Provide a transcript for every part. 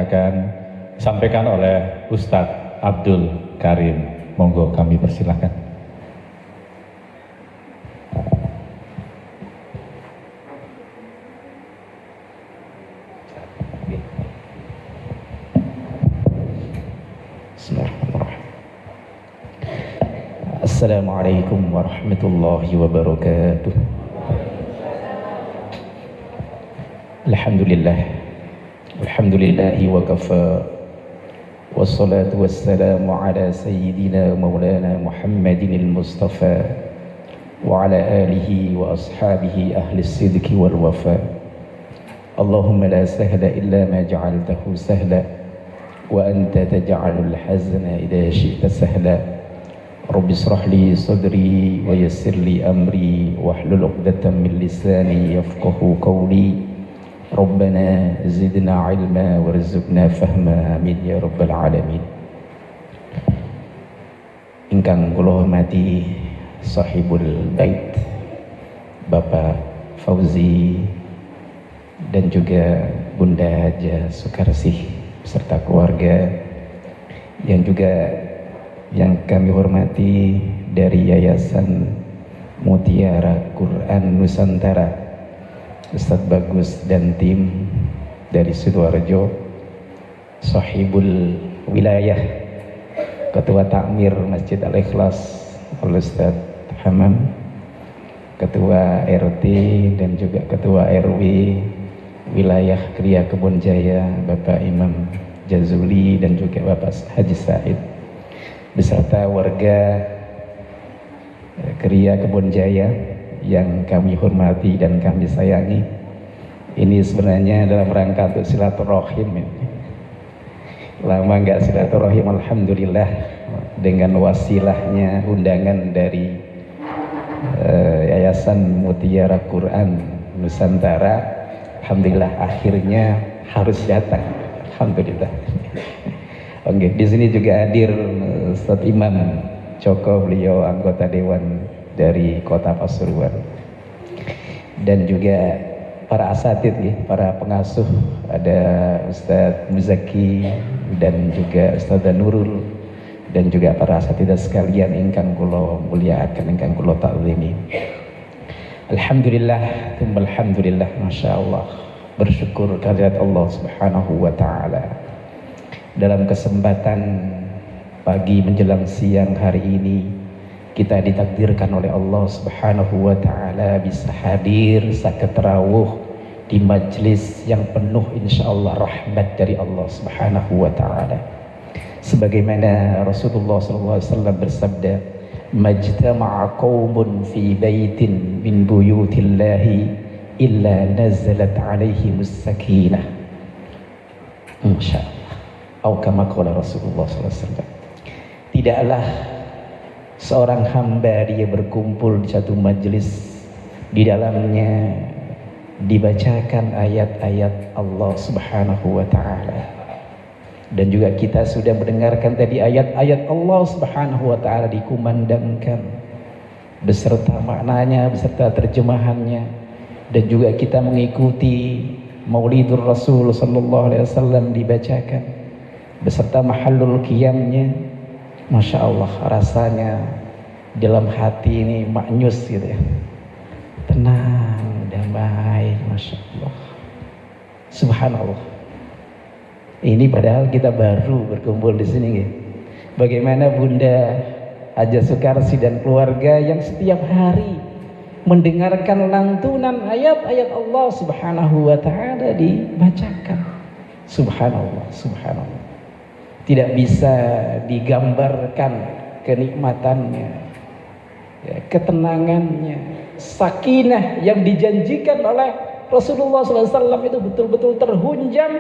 akan disampaikan oleh Ustadz Abdul Karim. Monggo kami persilahkan. Bismillahirrahmanirrahim. Assalamualaikum warahmatullahi wabarakatuh. Alhamdulillahi wa kafa. Wassalatu wassalamu ala sayyidina maulana Muhammadin al-Mustafa wa ala alihi wa ashabihi ahli sidqi wal wafa. Allahumma la sahla illa ma ja'altahu sahla wa anta taj'alul hazna idha syi'ta sahla. Rabbi israh li sadri wa yassir li amri wahlul 'uqdatam min lisani yafqahu qawli. Rabbana zidna ilma warzuqna fahma, amin ya rabbal alamin. Ingkang kula hormati sahibul bait Bapak Fauzi dan juga Bunda Haja Sukarsih beserta keluarga, yang juga yang kami hormati dari Yayasan Mutiara Quran Nusantara, Ustadz Bagus dan tim dari Sidoarjo, sahibul wilayah, Ketua Takmir Masjid Al-Ikhlas Ustadz Hamam, Ketua RT dan juga Ketua RW wilayah Kriya Kebon Jaya Bapak Imam Jazuli dan juga Bapak Haji Said, beserta warga Kriya Kebon Jaya yang kami hormati dan kami sayangi. Ini sebenarnya dalam rangka untuk silaturahim ini. Lama nggak silaturahim, alhamdulillah dengan wasilahnya undangan dari Yayasan Mutiara Quran Nusantara, alhamdulillah akhirnya harus datang. Alhamdulillah. Oke, di sini juga hadir Ustadz Imam Joko, beliau anggota dewan dari Kota Pasuruan, dan juga para asatid, para pengasuh, ada Ustadz Muzaki dan juga Ustadz Nurul, dan juga para asatidah sekalian ingkang kula mulyakaken, ingkang kula ta'zimi. Alhamdulillah, alhamdulillah, masya Allah, bersyukur kehadirat Allah Subhanahu wa Ta'ala. Dalam kesempatan pagi menjelang siang hari ini, kita ditakdirkan oleh Allah Subhanahu wa Ta'ala bisa hadir sakat tarawih di majlis yang penuh insyaallah rahmat dari Allah Subhanahu wa Ta'ala. Sebagaimana Rasulullah SAW bersabda, majtama'a qaumun fi baitin min buyutillahi illa nazalat alaihimus sakinah. Insyaallah. Atau kama qala Rasulullah SAW. Tidaklah seorang hamba dia berkumpul di satu majelis, di dalamnya dibacakan ayat-ayat Allah Subhanahu wa Ta'ala, dan juga kita sudah mendengarkan tadi ayat-ayat Allah Subhanahu wa Ta'ala dikumandangkan beserta maknanya, beserta terjemahannya, dan juga kita mengikuti Maulidur Rasul sallallahu alaihi wasallam dibacakan beserta mahallul qiyamnya. Masya Allah, rasanya dalam hati ini maknyus gitu ya, tenang, damai, Masya Allah, Subhanallah. Ini padahal kita baru berkumpul di sini ya. Bagaimana Bunda Haja Sukarsi dan keluarga yang setiap hari mendengarkan lantunan ayat-ayat Allah Subhanahu wa Ta'ala dibacakan. Subhanallah, Subhanallah. Tidak bisa digambarkan kenikmatannya, ya, ketenangannya, sakinah yang dijanjikan oleh Rasulullah SAW itu betul-betul terhunjam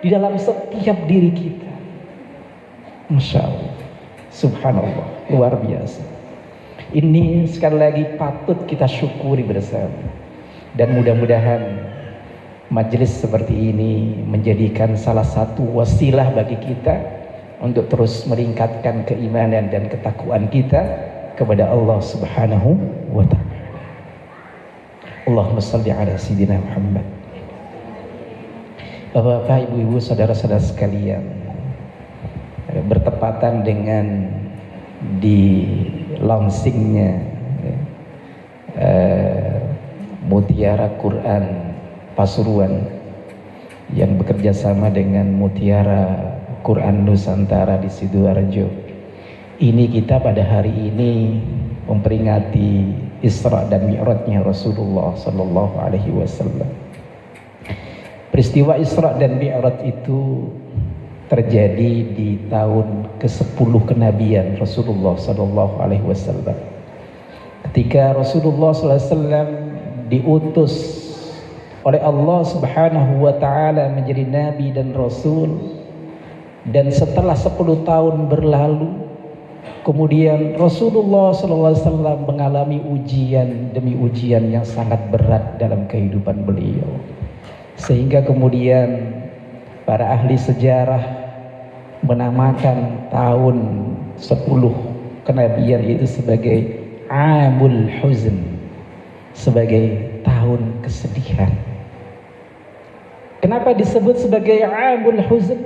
di dalam setiap diri kita. Masya Allah, Subhanallah, luar biasa. Ini sekali lagi patut kita syukuri bersama, dan mudah-mudahan majelis seperti ini menjadikan salah satu wasilah bagi kita untuk terus meningkatkan keimanan dan ketakwaan kita kepada Allah Subhanahu wa Ta'ala. Allahumma salli ala Sayyidina Muhammad. Bapak, ibu-ibu, saudara-saudara sekalian, bertepatan dengan di launchingnya Mutiara Quran Pasuruan yang bekerja sama dengan Mutiara Quran Nusantara di Sidoarjo. Ini kita pada hari ini memperingati Isra dan Mi'rajnya Rasulullah Sallallahu Alaihi Wasallam. Peristiwa Isra dan Mi'raj itu terjadi di tahun ke-10 kenabian Rasulullah Sallallahu Alaihi Wasallam. Ketika Rasulullah Sallallahu Alaihi Wasallam diutus oleh Allah Subhanahu Wa Taala menjadi nabi dan rasul, dan setelah 10 tahun berlalu, kemudian Rasulullah Sallallahu Alaihi Wasallam mengalami ujian demi ujian yang sangat berat dalam kehidupan beliau. Sehingga kemudian para ahli sejarah menamakan tahun 10 kenabian itu sebagai Amul Huzn, sebagai tahun kesedihan. Kenapa disebut sebagai Amul Huzn,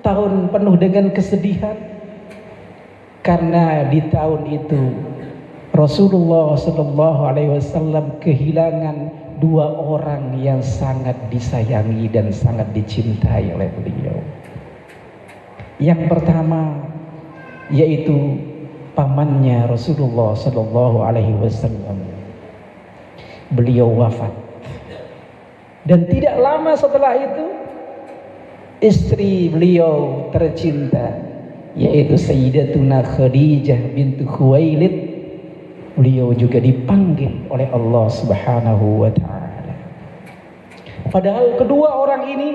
tahun penuh dengan kesedihan? Karena di tahun itu Rasulullah SAW kehilangan 2 orang yang sangat disayangi dan sangat dicintai oleh beliau. Yang pertama yaitu pamannya Rasulullah SAW. Beliau wafat, dan tidak lama setelah itu istri beliau tercinta yaitu Sayyidatuna Khadijah bintu Khuwailid, beliau juga dipanggil oleh Allah Subhanahu wa Ta'ala. Padahal kedua orang ini,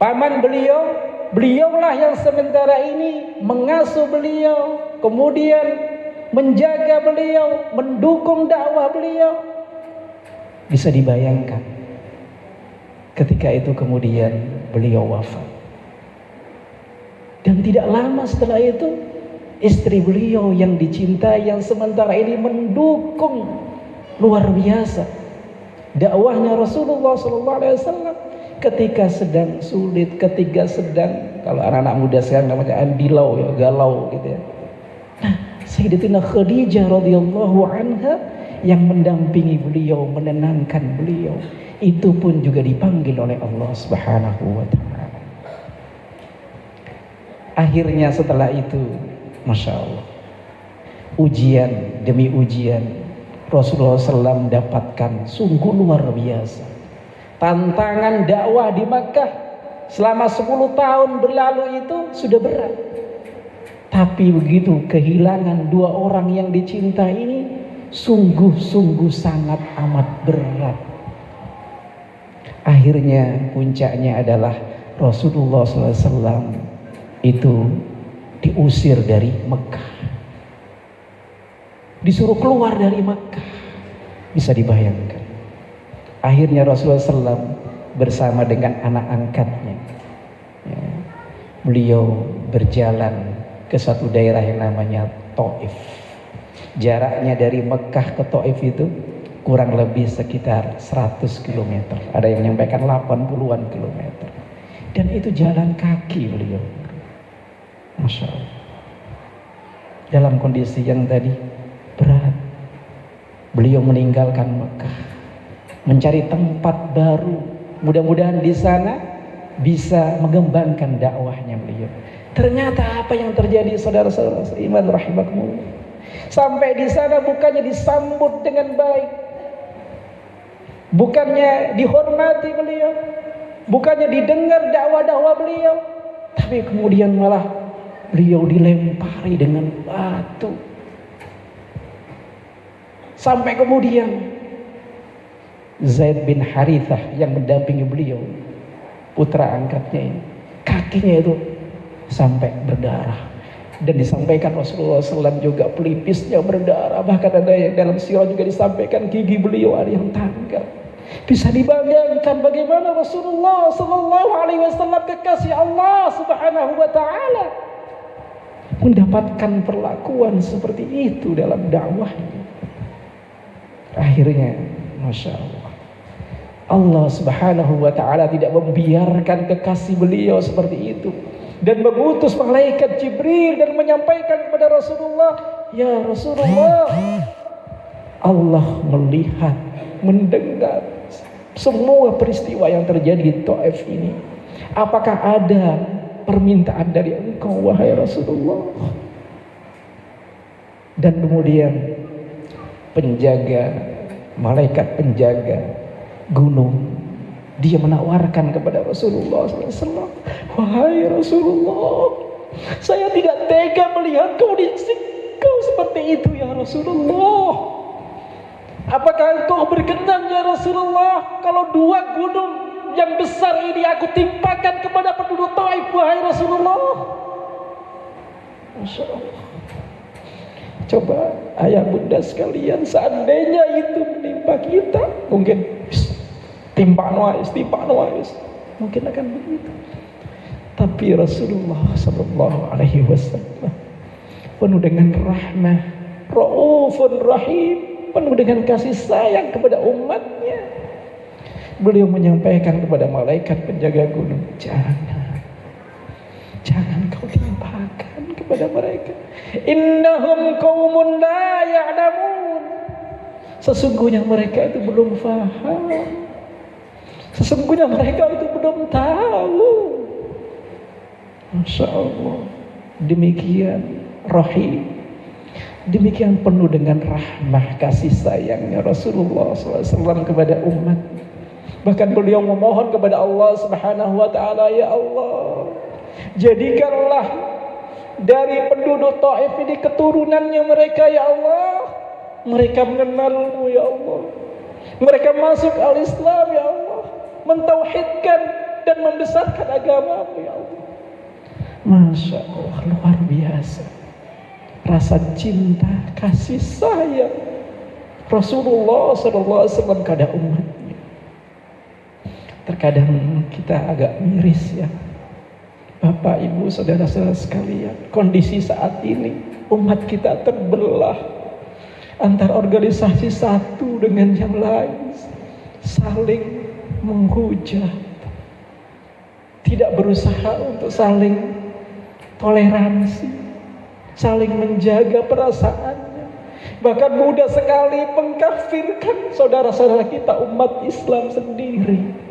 paman beliau, beliaulah yang sementara ini mengasuh beliau, kemudian menjaga beliau, mendukung dakwah beliau. Bisa dibayangkan ketika itu kemudian beliau wafat. Dan tidak lama setelah itu istri beliau yang dicintai yang sementara ini mendukung luar biasa dakwahnya Rasulullah SAW ketika sedang sulit, ketika sedang, kalau anak-anak muda sekarang namanya andilau ya, galau gitu ya. Nah, Sayyidatina Khadijah radhiyallahu anha yang mendampingi beliau, menenangkan beliau, itu pun juga dipanggil oleh Allah Subhanahu wa Ta'ala. Akhirnya setelah itu, Masya Allah, ujian demi ujian Rasulullah SAW dapatkan sungguh luar biasa. Tantangan dakwah di Makkah selama 10 tahun berlalu itu sudah berat. Tapi begitu kehilangan 2 orang yang dicintai ini, sungguh-sungguh sangat amat berat. Akhirnya puncaknya adalah Rasulullah SAW itu diusir dari Mekah, disuruh keluar dari Mekah. Bisa dibayangkan. Akhirnya Rasulullah SAW bersama dengan anak angkatnya, ya, beliau berjalan ke satu daerah yang namanya Taif. Jaraknya dari Mekah ke Taif itu kurang lebih sekitar 100 km. Ada yang menyampaikan 80-an kilometer. Dan itu jalan kaki beliau. Masya Allah. Dalam kondisi yang tadi berat, beliau meninggalkan Mekah, mencari tempat baru. Mudah-mudahan di sana bisa mengembangkan dakwahnya beliau. Ternyata apa yang terjadi, saudara-saudara seiman rahimakumullah, sampai di sana bukannya disambut dengan baik, bukannya dihormati beliau, bukannya didengar dakwah-dakwah beliau, tapi kemudian malah beliau dilempari dengan batu. Sampai kemudian Zaid bin Harithah yang mendampingi beliau, putra angkatnya ini, kakinya itu sampai berdarah. Dan disampaikan Rasulullah SAW juga pelipisnya berdarah. Bahkan ada yang dalam sirah juga disampaikan gigi beliau ada yang tanggal. Bisa dibayangkan bagaimana Rasulullah SAW kekasih Allah Subhanahu wa Ta'ala mendapatkan perlakuan seperti itu dalam dakwahnya. Akhirnya, Masya Allah, Allah Subhanahu wa ta'ala tidak membiarkan kekasih beliau seperti itu, dan mengutus malaikat Jibril dan menyampaikan kepada Rasulullah, ya Rasulullah, Allah melihat, mendengar semua peristiwa yang terjadi di Taif ini. Apakah ada permintaan dari engkau wahai Rasulullah? Dan kemudian malaikat penjaga gunung, dia menawarkan kepada Rasulullah SAW, wahai Rasulullah, saya tidak tega melihat kondisi kau seperti itu ya Rasulullah. Apakah engkau berkenan ya Rasulullah kalau 2 gunung yang besar ini aku timpakan kepada penduduk Taif wahai Rasulullah? Masya Allah. Coba ayah bunda sekalian, seandainya itu menimpa kita, mungkin timpa nuais, mungkin akan begitu. Tapi Rasulullah Sallallahu Alaihi Wasallam penuh dengan rahmah, Raufun Rahim, penuh dengan kasih sayang kepada umatnya. Beliau menyampaikan kepada malaikat penjaga gunung, jangan kau timpakan kepada mereka. Innahum qaumun la ya'lamun. Sesungguhnya mereka itu belum faham. Sesungguhnya mereka itu belum tahu. Masya Allah. Demikian rahim, demikian penuh dengan rahmah kasih sayangnya Rasulullah SAW kepada umat. Bahkan beliau memohon kepada Allah Subhanahu wa ta'ala, ya Allah, jadikanlah dari penduduk Taif ini keturunannya mereka ya Allah, mereka mengenalmu ya Allah, mereka masuk al-Islam ya Allah, mentauhidkan dan membesarkan agamamu ya Allah. Masya Allah, luar biasa rasa cinta kasih sayang Rasulullah SAW kepada umatnya. Terkadang kita agak miris ya Bapak Ibu saudara-saudara sekalian, kondisi saat ini umat kita terbelah antara organisasi satu dengan yang lain, saling menghujat, tidak berusaha untuk saling toleransi, saling menjaga perasaannya, bahkan mudah sekali mengkafirkan saudara-saudara kita umat Islam sendiri.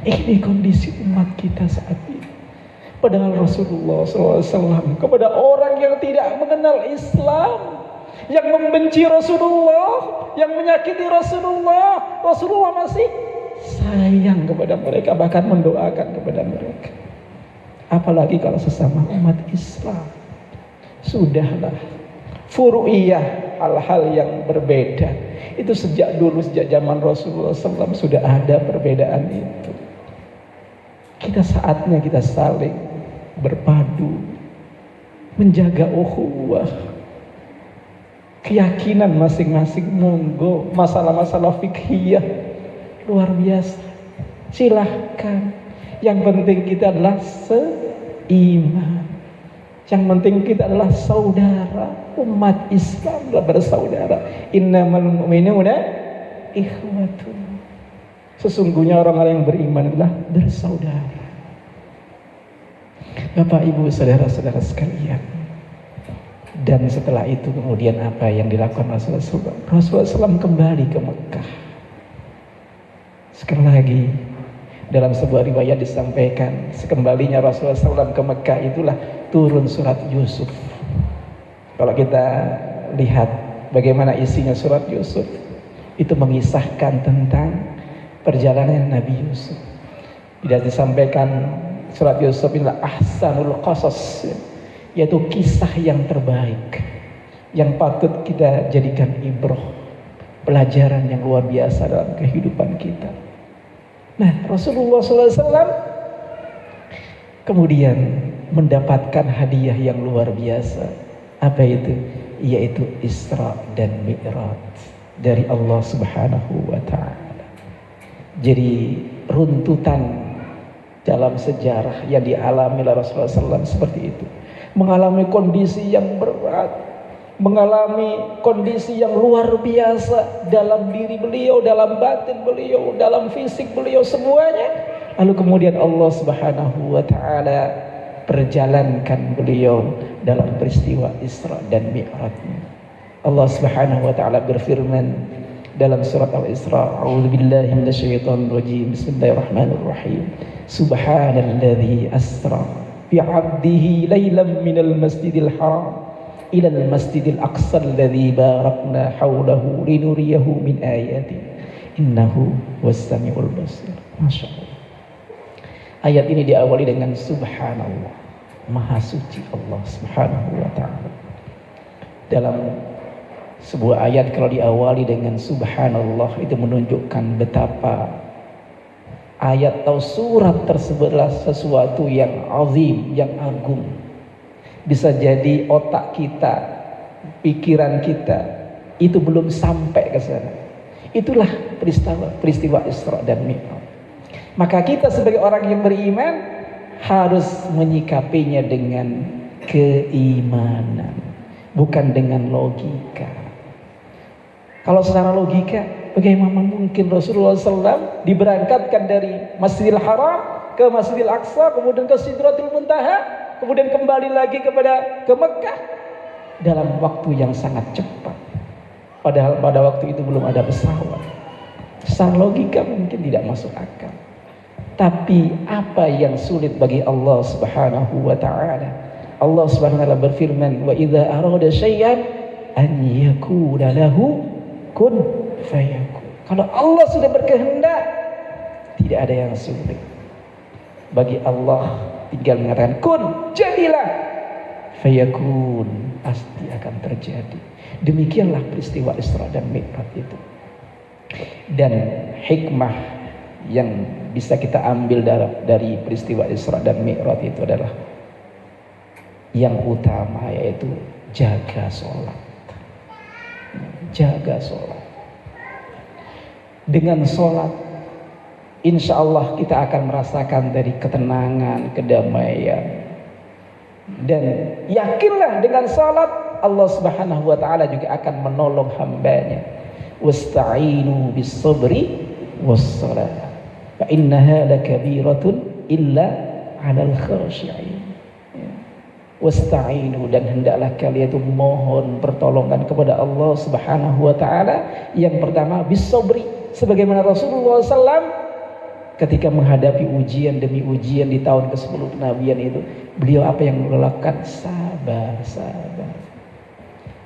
Ini kondisi umat kita saat ini. Padahal Rasulullah SAW kepada orang yang tidak mengenal Islam, yang membenci Rasulullah, yang menyakiti Rasulullah, Rasulullah masih sayang kepada mereka, bahkan mendoakan kepada mereka. Apalagi kalau sesama umat Islam. Sudahlah, furu'iyah, hal-hal yang berbeda itu sejak dulu, sejak zaman Rasulullah SAW sudah ada perbedaan itu. Kita saatnya kita saling berpadu, menjaga ukhuwah, keyakinan masing-masing. Monggo, masalah-masalah fikhiyah luar biasa, silahkan. Yang penting kita adalah seiman, yang penting kita adalah saudara. Umat Islam adalah bersaudara. Innamal mu'minuna ikhwatun. Sesungguhnya orang-orang yang beriman adalah bersaudara. Bapak Ibu saudara-saudara sekalian, dan setelah itu kemudian apa yang dilakukan Rasulullah SAW? Rasulullah SAW kembali ke Mekah. Sekali lagi dalam sebuah riwayat disampaikan, sekembalinya Rasulullah SAW ke Mekah itulah turun surat Yusuf. Kalau kita lihat bagaimana isinya surat Yusuf, itu mengisahkan tentang perjalanan Nabi Yusuf. Tidak disampaikan surat Yusuf inilah ahsanul qasas, yaitu kisah yang terbaik, yang patut kita jadikan ibrah, pelajaran yang luar biasa dalam kehidupan kita. Nah, Rasulullah SAW kemudian mendapatkan hadiah yang luar biasa. Apa itu? Yaitu Isra dan Mi'raj dari Allah Subhanahu wa ta'ala. Jadi runtutan dalam sejarah yang dialami oleh Rasulullah SAW seperti itu. Mengalami kondisi yang berat, mengalami kondisi yang luar biasa dalam diri beliau, dalam batin beliau, dalam fisik beliau, semuanya. Lalu kemudian Allah Subhanahu wa taala perjalankan beliau dalam peristiwa Isra dan Mi'rajnya. Allah Subhanahu wa taala berfirman dalam surat Al-Isra, a'udzubillahi minasyaitonir rajim, bismillahirrahmanirrahim. Subhanalladzi asra bi'abdihi lailan minal masjidil haram ilal masjidil aqsa alladzi barakna haulahu linuriyahu min ayati innahu was-sami'ul basir. Masyaallah. Ayat ini diawali dengan subhanallah, maha suci Allah Subhanahu wa taala. Dalam sebuah ayat kalau diawali dengan subhanallah, itu menunjukkan betapa ayat atau surat tersebut adalah sesuatu yang azim, yang agung. Bisa jadi otak kita, pikiran kita itu belum sampai ke sana. Itulah peristiwa Isra dan Mi'raj. Maka kita sebagai orang yang beriman harus menyikapinya dengan keimanan, bukan dengan logika. Kalau secara logika, bagaimana mungkin Rasulullah SAW diberangkatkan dari Masjidil Haram ke Masjidil Aqsa, kemudian ke Sidratul Muntaha, kemudian kembali lagi ke Mekah dalam waktu yang sangat cepat. Padahal pada waktu itu belum ada pesawat. Secara logika mungkin tidak masuk akal. Tapi apa yang sulit bagi Allah Subhanahu wa taala? Allah Subhanahu wa taala berfirman, "Wa idza arada syai'an an yakuna lahu kun fayakun." Kalau Allah sudah berkehendak, tidak ada yang sulit. Bagi Allah tinggal mengatakan kun, jadilah. Fayakun, pasti akan terjadi. Demikianlah peristiwa Isra dan Mi'raj itu. Dan hikmah yang bisa kita ambil dari peristiwa Isra dan Mi'raj itu adalah yang utama, yaitu jaga sholat. Jaga sholat. Dengan sholat, insya Allah kita akan merasakan dari ketenangan, kedamaian. Dan yakinlah dengan sholat Allah Subhanahu wa taala juga akan menolong hambanya. Wasta'inu bis sabri was salat. Fa innaha lakabiratun illa 'alal khashi'in. Wasta'inu, dan hendaklah kalian itu mohon pertolongan kepada Allah Subhanahu wa taala. Yang pertama bis sabri, sebagaimana Rasulullah SAW ketika menghadapi ujian demi ujian di tahun ke-10 kenabian itu, beliau apa yang melakukan? Sabar.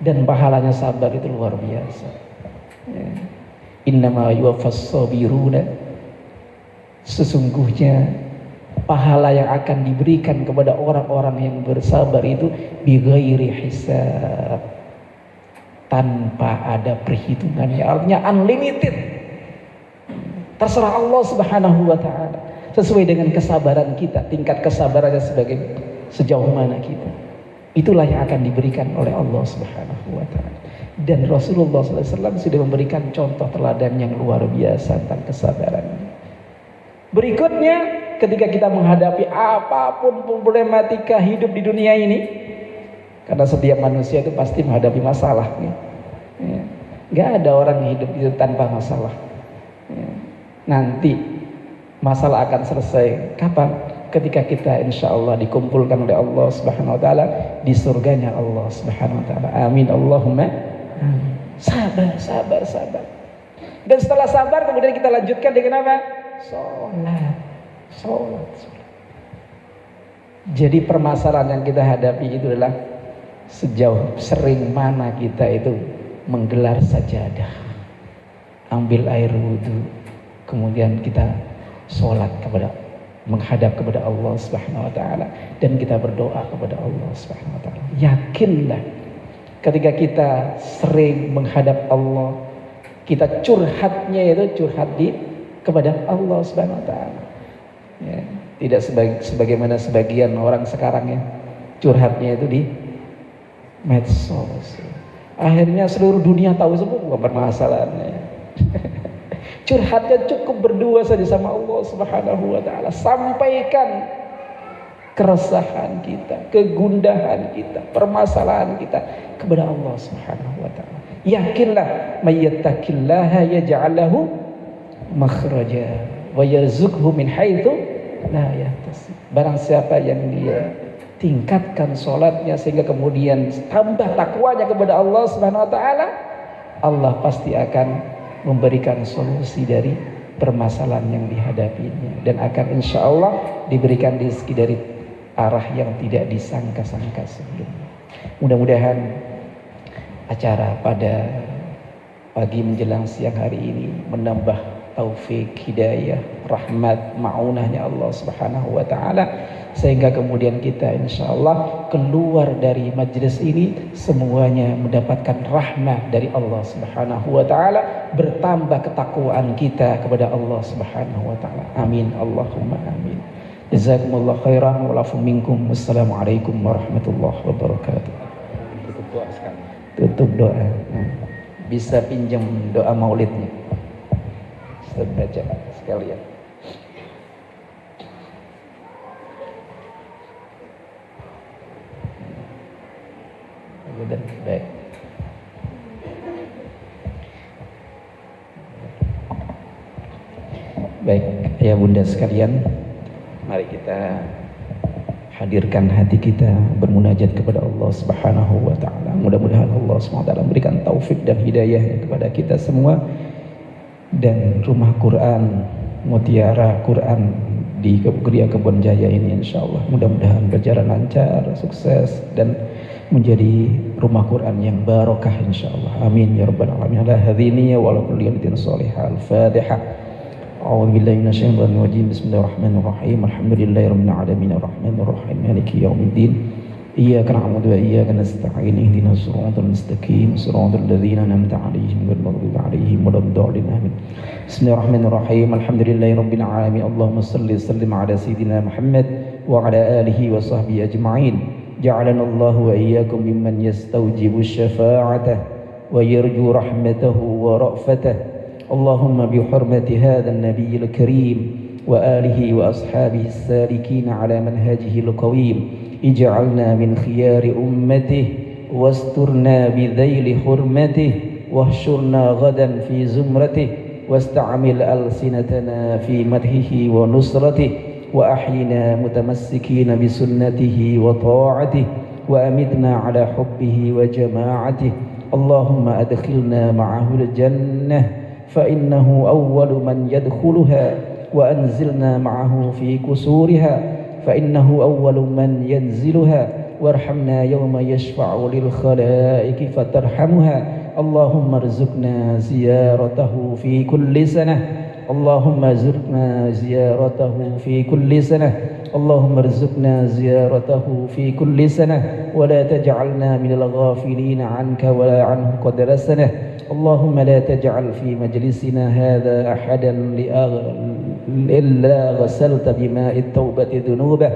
Dan pahalanya sabar itu luar biasa. Innama yuwaffas sabiruna, sesungguhnya pahala yang akan diberikan kepada orang-orang yang bersabar itu bighairi hisab, tanpa ada perhitungannya, artinya unlimited. Terserah Allah Subhanahu wa taala sesuai dengan kesabaran kita, tingkat kesabarannya sejauh mana kita. Itulah yang akan diberikan oleh Allah Subhanahu wa taala. Dan Rasulullah SAW sudah memberikan contoh teladan yang luar biasa tentang kesabaran. Berikutnya, ketika kita menghadapi apapun problematika hidup di dunia ini, karena setiap manusia itu pasti menghadapi masalah. Gak ada orang hidup itu tanpa masalah. Nanti masalah akan selesai kapan? Ketika kita insya Allah dikumpulkan oleh Allah Subhanahu wa taala di surganya Allah Subhanahu wa taala. Amin Allahumma amin. Sabar. Dan setelah sabar kemudian kita lanjutkan dengan apa? Sholat. Jadi permasalahan yang kita hadapi itu adalah sejauh sering mana kita itu menggelar sajadah, ambil air wudhu, kemudian kita sholat menghadap kepada Allah Subhanahu wa taala, dan kita berdoa kepada Allah Subhanahu wa taala. Yakinlah ketika kita sering menghadap Allah, kita curhatnya itu kepada Allah Subhanahu wa taala. Ya, tidak sebagaimana sebagian orang sekarang ya, curhatnya itu di medsos. Akhirnya seluruh dunia tahu semua permasalahannya. Curhatnya cukup berdua saja sama Allah Subhanahu wa taala. Sampaikan keresahan kita, kegundahan kita, permasalahan kita kepada Allah Subhanahu wa taala. Yakinlah, may yattaqillaha yaj'al lahu makhraja wa yarzuqhu min haitsu la yahtasib. Barang siapa yang dia tingkatkan sholatnya sehingga kemudian tambah takwanya kepada Allah Subhanahu wa taala, Allah pasti akan memberikan solusi dari permasalahan yang dihadapinya dan akan insya Allah diberikan rezeki dari arah yang tidak disangka-sangka sebelumnya. Mudah-mudahan acara pada pagi menjelang siang hari ini menambah taufik, hidayah, rahmat, ma'unahnya Allah Subhanahu wa taala, sehingga kemudian kita insya Allah keluar dari majelis ini semuanya mendapatkan rahmat dari Allah Subhanahu wa taala, bertambah ketakwaan kita kepada Allah Subhanahu wa taala. Amin, Allahumma amin. Jazakumullah khairan wa lafu minkum. Wassalamualaikum warahmatullahi wabarakatuh. Tutup doa sekali. Tutup doa. Bisa pinjam doa maulidnya. Kita baca sekalian. Baik. Baik, ya bunda sekalian, mari kita hadirkan hati kita bermunajat kepada Allah Subhanahu wa taala. Mudah-mudahan Allah Subhanahu wa taala memberikan taufik dan hidayah kepada kita semua, dan rumah Quran, mutiara Quran di Geria Kebon Jaya ini insyaallah mudah-mudahan berjalan lancar, sukses, dan menjadi rumah Quran yang barokah insyaallah. Amin ya rabbal alamin. Ala hadhihi wa ala kulli niyatin salihah. Al-Fatihah. A'udzu billahi minasyaitonir rajim. Bismillahirrahmanirrahim. Alhamdulillahirabbil alamin arrahmanir rahim maliki yaumiddin. Iyyaka na'budu wa iyyaka nasta'in. Ihdinas siratal mustaqim. Siratal ladzina an'amta 'alaihim ghairil maghdubi 'alaihim waladdallin. Amin. Bismillahirrahmanirrahim. Alhamdulillahirabbil alamin. Allahumma shalli wa sallim 'ala sayyidina Muhammad wa 'ala alihi wa sahbihi ajma'in. جعلنا الله وإياكم ممن يستوجب الشفاعة ويرجو رحمته ورأفته. اللهم بحرمة هذا النبي الكريم وآله وأصحابه السالكين على منهجه القويم اجعلنا من خيار أمته واسترنا بذيل حرمته واحشرنا غدا في زمرته واستعمل ألسنتنا في مدحه ونصرته وأحينا متمسكين بسنته وطاعته وأمتنا على حبه وجماعته. اللهم أدخلنا معه الجنة فإنه أول من يدخلها وأنزلنا معه في كسورها فإنه أول من ينزلها وارحمنا يوم يشفع للخلائق فترحمها. اللهم ارزقنا زيارته في كل سنة. اللهم ارزقنا زيارته في كل سنة. اللهم ارزقنا زيارته في كل سنة ولا تجعلنا من الغافلين عنك ولا عنه قدر سنة. اللهم لا تجعل في مجلسنا هذا أحدا إلا غسلت بماء التوبة ذنوبه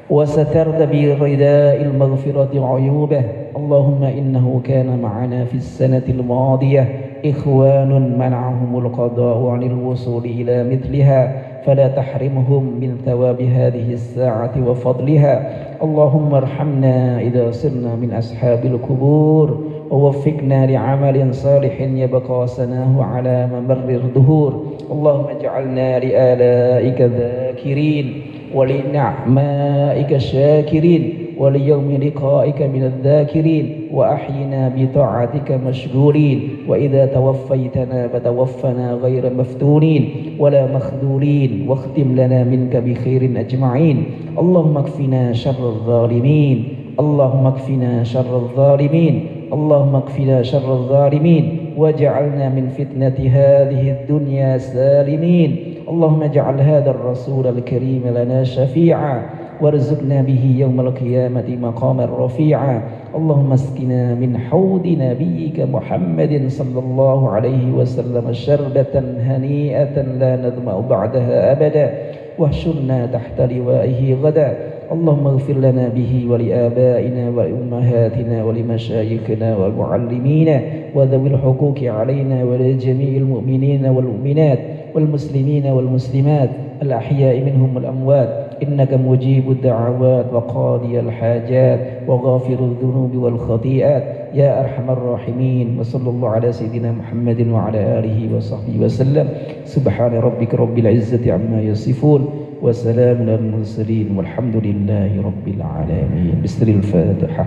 وسترت برداء المغفرة عيوبه. اللهم إنه كان معنا في السنة الماضية إخوان منعهم القضاء عن الوصول إلى مثلها فلا تحرمهم من ثواب هذه الساعة وفضلها. اللهم ارحمنا إذا صرنا من أصحاب القبور ووفقنا لعمل صالح يبقى سناه على ممر الدهور. اللهم اجعلنا لآلائك ذاكرين ولنعمائك شاكرين وليوم لقائك من الذاكرين وأحينا بطاعتك مشغولين. وإذا توفيتنا فتوفنا غير مفتونين ولا مخذولين واختم لنا منك بخير أجمعين. اللهم اكفنا شر الظالمين. اللهم اكفنا شر الظالمين. اللهم اكفنا شر الظالمين واجعلنا من فتنة هذه الدنيا سالمين. اللهم اجعل هذا الرسول الكريم لنا شفيعا وارزقنا به يوم القيامة مقاما رفيعا. اللهم اسقنا من حوض نبيك محمد صلى الله عليه وسلم شربة هنيئة لا نظمأ بعدها أبدا واحشرنا تحت لوائه غدا. اللهم اغفر لنا به ولآبائنا ولأمهاتنا ولمشايخنا والمعلمين وذوي الحقوق علينا ولجميع المؤمنين والمؤمنات والمسلمين والمسلمات الأحياء منهم والأموات إنك مجيب الدعوات وقاضي الحاجات وغافر الذنوب والخطيئات يا أرحم الراحمين. وصلى الله على سيدنا محمد وعلى آله وصحبه وسلم. سبحان ربك رب العزة عما يصفون وسلام على المرسلين والحمد لله رب العالمين. بسر الفاتحة.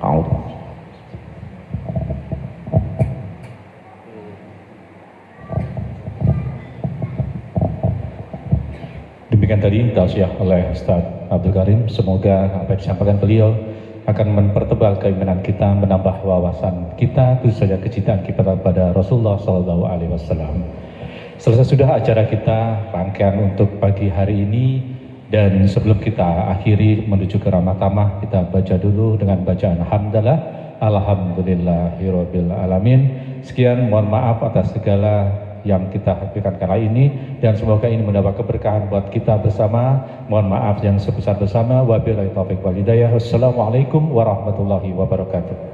أعوذ. Demikian tadi tausiah oleh Ustaz Abdul Karim. Semoga apa yang disampaikan beliau akan mempertebal keimanan kita, menambah wawasan kita, tentu saja kecintaan kita kepada Rasulullah SAW. Selesai sudah acara kita rangkaian untuk pagi hari ini, dan sebelum kita akhiri menuju ke ramah tamah, kita baca dulu dengan bacaan hamdalah. Alhamdulillahirabbil alamin. Sekian, mohon maaf atas segala yang kita hadirkan kali ini, dan semoga ini mendapat keberkahan buat kita bersama. Mohon maaf yang sebesar-besarnya. Wabillahi taufiq wal hidayah. Wassalamualaikum warahmatullahi wabarakatuh.